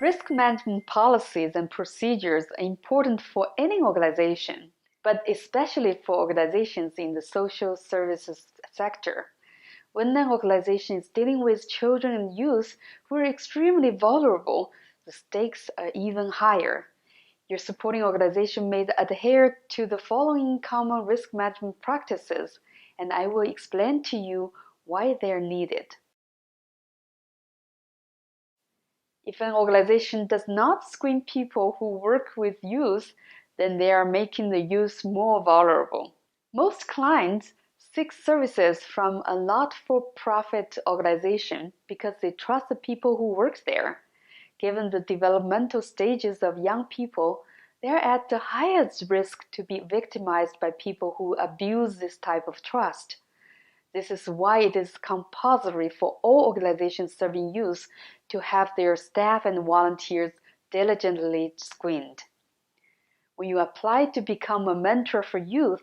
Risk management policies and procedures are important for any organization, but especially for organizations in the social services sector. When an organization is dealing with children and youth who are extremely vulnerable, the stakes are even higher. Your supporting organization may adhere to the following common risk management practices, and I will explain to you why they are needed. If an organization does not screen people who work with youth, then they are making the youth more vulnerable. Most clients seek services from a not-for-profit organization because they trust the people who work there. Given the developmental stages of young people, they are at the highest risk to be victimized by people who abuse this type of trust. This is why it is compulsory for all organizations serving youth to have their staff and volunteers diligently screened. When you apply to become a mentor for youth,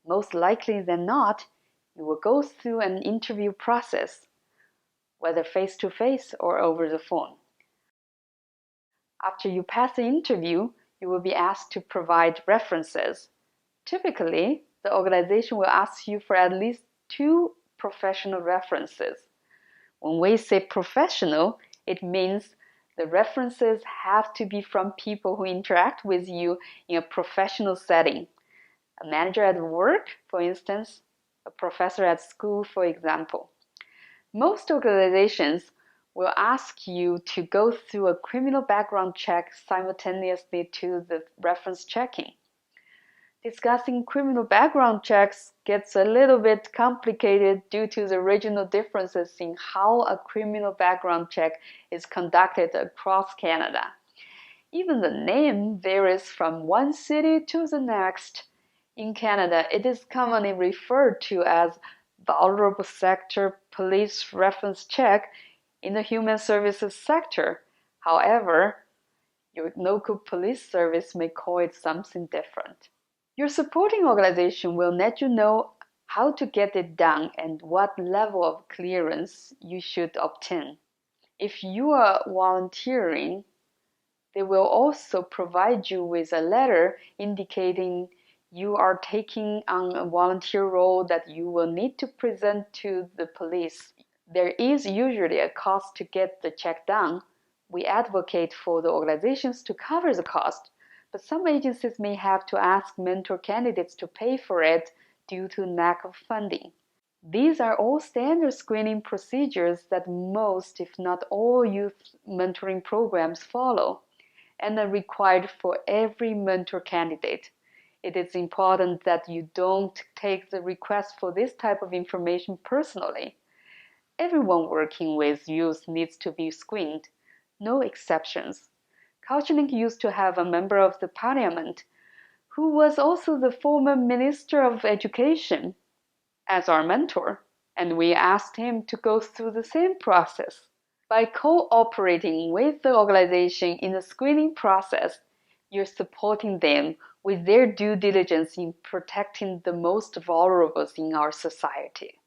most likely than not, you will go through an interview process, whether face-to-face or over the phone. After you pass the interview, you will be asked to provide references. Typically, the organization will ask you for at least 2 professional references. When we say professional, it means the references have to be from people who interact with you in a professional setting. A manager at work, for instance, a professor at school, for example. Most organizations will ask you to go through a criminal background check simultaneously to the reference checking. Discussing criminal background checks gets a little bit complicated due to the regional differences in how a criminal background check is conducted across Canada. Even the name varies from one city to the next. In Canada, it is commonly referred to as Vulnerable Sector Police Reference Check in the human services sector. However, your local police service may call it something different. Your supporting organization will let you know how to get it done and what level of clearance you should obtain. If you are volunteering, they will also provide you with a letter indicating you are taking on a volunteer role that you will need to present to the police. There is usually a cost to get the check done. We advocate for the organizations to cover the cost, but some agencies may have to ask mentor candidates to pay for it due to lack of funding. These are all standard screening procedures that most, if not all, youth mentoring programs follow and are required for every mentor candidate. It is important that you don't take the request for this type of information personally. Everyone working with youth needs to be screened, no exceptions. CultureLink used to have a member of the parliament who was also the former Minister of Education as our mentor, and we asked him to go through the same process. By cooperating with the organization in the screening process, you're supporting them with their due diligence in protecting the most vulnerable in our society.